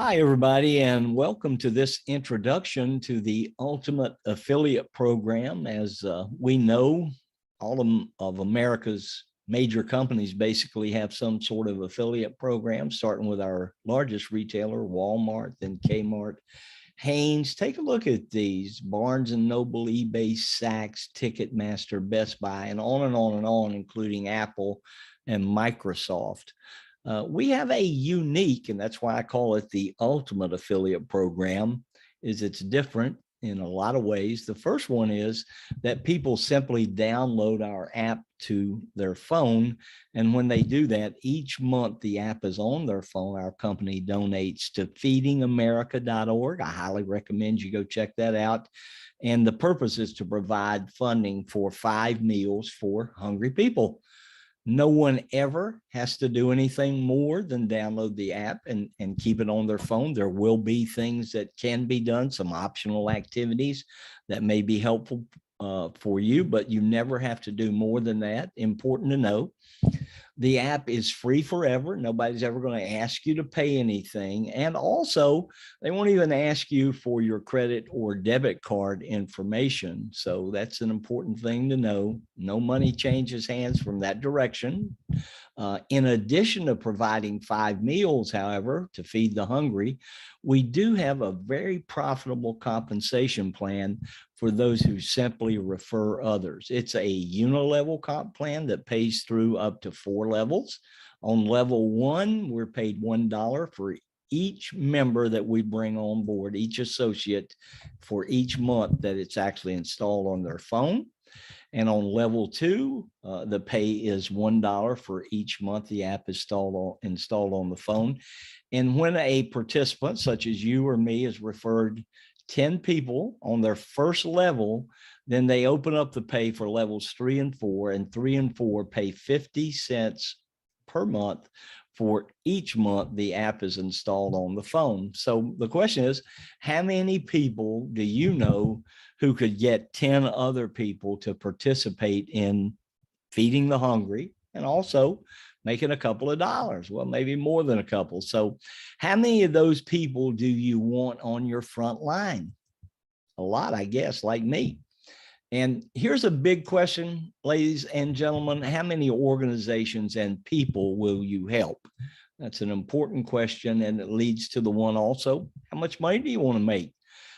Hi, everybody, and welcome to this introduction to the Ultimate Affiliate Program. As we know, all of America's major companies basically have some sort of affiliate program, starting with our largest retailer, Walmart, then Kmart, Haynes. Take a look at these: Barnes and Noble, eBay, Saks, Ticketmaster, Best Buy, and on and on and on, including Apple and Microsoft. We have a unique, and that's why I call it the ultimate affiliate program, is it's different in a lot of ways. The first one is that people simply download our app to their phone. And when they do that, each month the app is on their phone. Our company donates to feedingamerica.org. I highly recommend you go check that out. And the purpose is to provide funding for 5 meals for hungry people. No one ever has to do anything more than download the app and keep it on their phone. There will be things that can be done, some optional activities that may be helpful for you, but you never have to do more than that. Important to know. The app is free forever. Nobody's ever going to ask you to pay anything. And also, they won't even ask you for your credit or debit card information. So that's an important thing to know. No money changes hands from that direction. In addition to providing 5 meals, however, to feed the hungry, we do have a very profitable compensation plan for those who simply refer others. It's a unilevel comp plan that pays through up to 4 levels. On level 1, we're paid $1 for each member that we bring on board, each associate, for each month that it's actually installed on their phone. And on level 2, the pay is $1 for each month the app is installed on the phone. And when a participant, such as you or me, is referred 10 people on their first level, then they open up the pay for levels 3 and 4, and 3 and 4 pay 50 cents per month for each month the app is installed on the phone. So the question is, how many people do you know who could get 10 other people to participate in feeding the hungry and also making a couple of dollars? Well, maybe more than a couple. So how many of those people do you want on your front line? A lot, I guess, like me. And here's a big question, ladies and gentlemen: how many organizations and people will you help? That's an important question, and it leads to the one also: how much money do you want to make?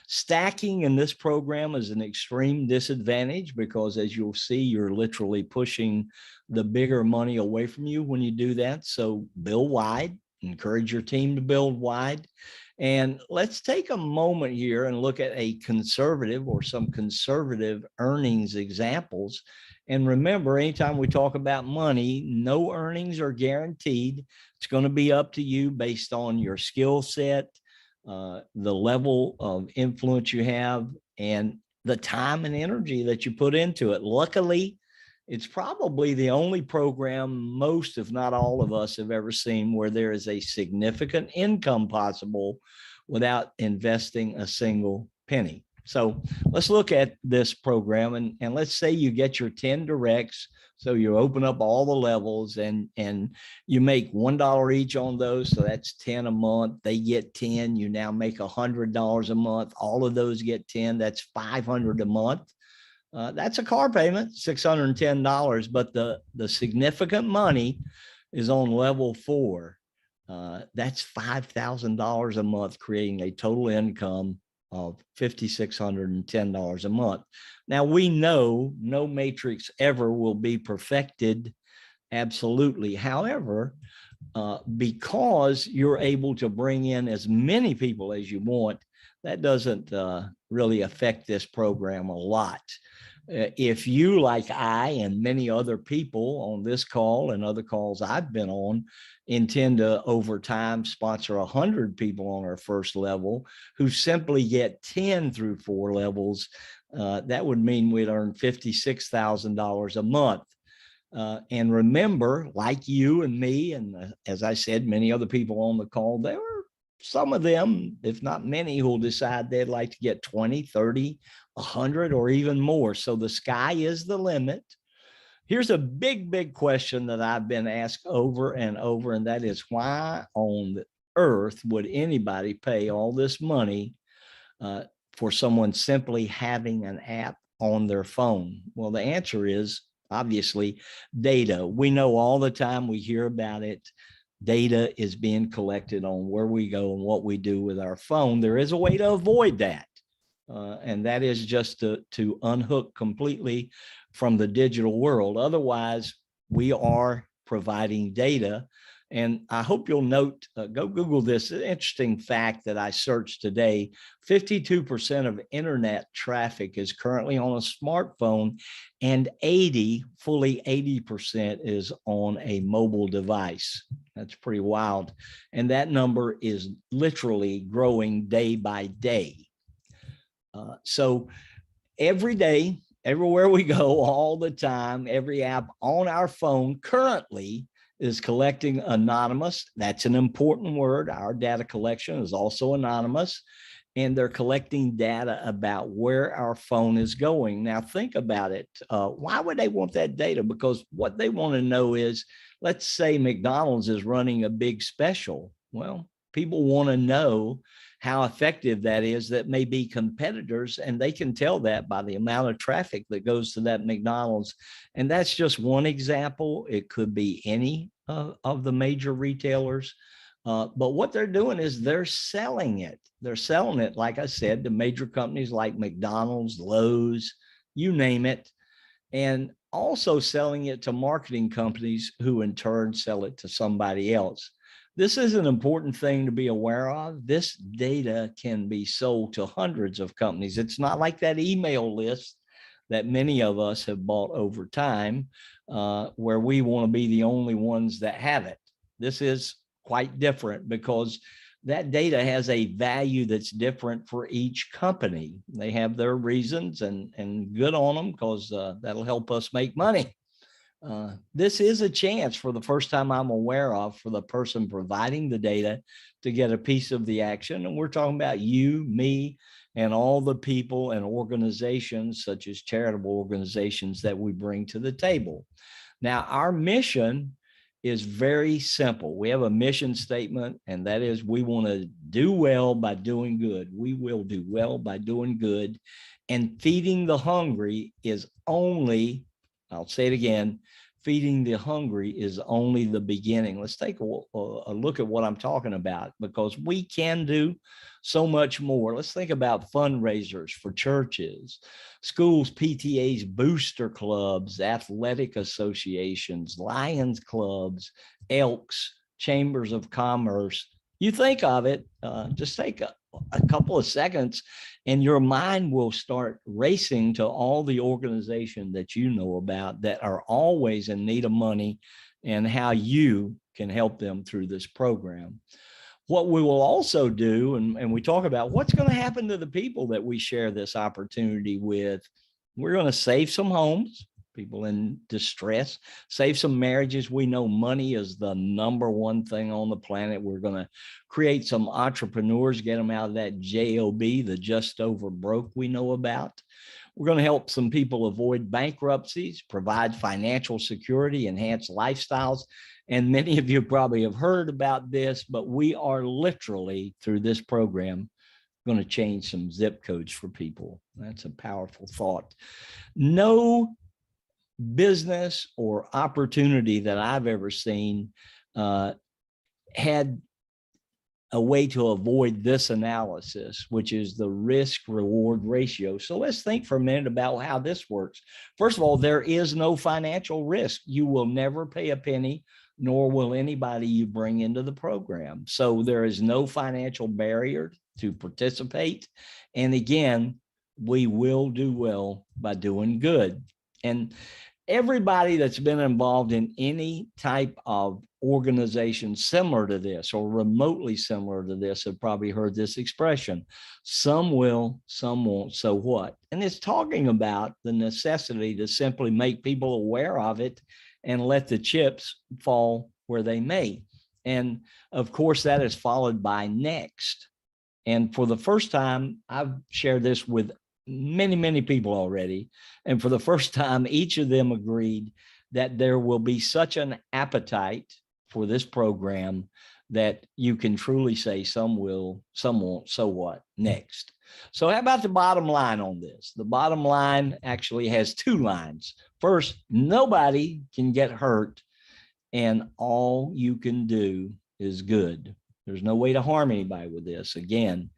Stacking in this program is an extreme disadvantage because, as you'll see, you're literally pushing the bigger money away from you when you do that. So build wide, encourage your team to build wide. And let's take a moment here and look at a conservative or some conservative earnings examples. And remember, anytime we talk about money, no earnings are guaranteed. It's going to be up to you based on your skill set, the level of influence you have, and the time and energy that you put into it. Luckily, it's probably the only program most, if not all of us, have ever seen where there is a significant income possible without investing a single penny. So let's look at this program, and let's say you get your 10 directs. So you open up all the levels and you make $1 each on those. So that's 10 a month. They get 10. You now make $100 a month. All of those get 10. That's $500 a month. That's a car payment, $610. But the significant money is on level 4. That's $5,000 a month, creating a total income of $5,610 a month. Now, we know no matrix ever will be perfected absolutely. However, because you're able to bring in as many people as you want, that doesn't really affect this program a lot. If you, like I and many other people on this call and other calls I've been on, intend to over time sponsor 100 people on our first level who simply get 10 through 4 levels, that would mean we'd earn $56,000 a month. And remember, like you and me, and as I said, many other people on the call, there were some of them, if not many, who will decide they'd like to get 20, 30, 100, or even more. So the sky is the limit. Here's a big question that I've been asked over and over, and that is, why on earth would anybody pay all this money for someone simply having an app on their phone? Well, the answer is obviously data. We know all the time, we hear about it. Data is being collected on where we go and what we do with our phone. There is a way to avoid that. And that is just to unhook completely from the digital world. Otherwise, we are providing data. And I hope you'll note, go Google this interesting fact that I searched today. 52% of internet traffic is currently on a smartphone, and fully 80% is on a mobile device. That's pretty wild. And that number is literally growing day by day. So every day, everywhere we go, all the time, every app on our phone currently is collecting anonymous. That's an important word. Our data collection is also anonymous, and they're collecting data about where our phone is going. Now, think about it. Why would they want that data? Because what they want to know is, let's say McDonald's is running a big special. Well, people want to know how effective that is. That may be competitors, and they can tell that by the amount of traffic that goes to that McDonald's. And that's just one example. It could be any of the major retailers. But what they're doing is they're selling it. They're selling it, like I said, to major companies like McDonald's, Lowe's, you name it, and also selling it to marketing companies who in turn sell it to somebody else. This is an important thing to be aware of. This data can be sold to hundreds of companies. It's not like that email list that many of us have bought over time, where we want to be the only ones that have it. This is quite different because that data has a value that's different for each company. They have their reasons, and good on them, because that'll help us make money. This is a chance, for the first time I'm aware of, for the person providing the data to get a piece of the action. And we're talking about you, me, and all the people and organizations, such as charitable organizations, that we bring to the table. Now, our mission is very simple. We have a mission statement, and that is, we want to do well by doing good. We will do well by doing good. And feeding the hungry is only, I'll say it again, feeding the hungry is only the beginning. Let's take a look at what I'm talking about, because we can do so much more. Let's think about fundraisers for churches, schools, PTAs, booster clubs, athletic associations, Lions clubs, Elks, chambers of commerce. You think of it, just take a couple of seconds, and your mind will start racing to all the organizations that you know about that are always in need of money, and how you can help them through this program. What we will also do, and we talk about what's going to happen to the people that we share this opportunity with. We're going to save some homes, people in distress, save some marriages. We know money is the number one thing on the planet. We're going to create some entrepreneurs, get them out of that JOB, the just over broke we know about. We're going to help some people avoid bankruptcies, provide financial security, enhance lifestyles. And many of you probably have heard about this, but we are literally, through this program, going to change some zip codes for people. That's a powerful thought. No business or opportunity that I've ever seen had a way to avoid this analysis, which is the risk reward ratio. So let's think for a minute about how this works. First of all, there is no financial risk. You will never pay a penny, nor will anybody you bring into the program. So there is no financial barrier to participate. And again, we will do well by doing good. And everybody that's been involved in any type of organization similar to this or remotely similar to this have probably heard this expression: some will, some won't, so what? And it's talking about the necessity to simply make people aware of it and let the chips fall where they may. And of course, that is followed by next. And for the first time, I've shared this with many people already. And for the first time, each of them agreed that there will be such an appetite for this program that you can truly say some will, some won't, so what next. So how about the bottom line on this? The bottom line actually has two lines. First, nobody can get hurt, and all you can do is good. There's no way to harm anybody with this. Again,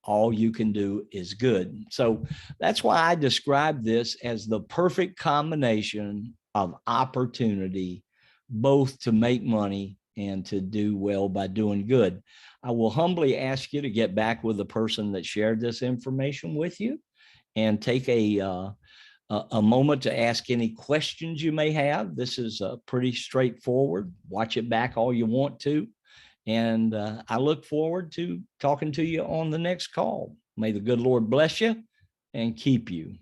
all you can do is good. So that's why I describe this as the perfect combination of opportunity, both to make money and to do well by doing good. I will humbly ask you to get back with the person that shared this information with you and take a moment to ask any questions you may have. This is pretty straightforward. Watch it back all you want to. And I look forward to talking to you on the next call. May the good Lord bless you and keep you.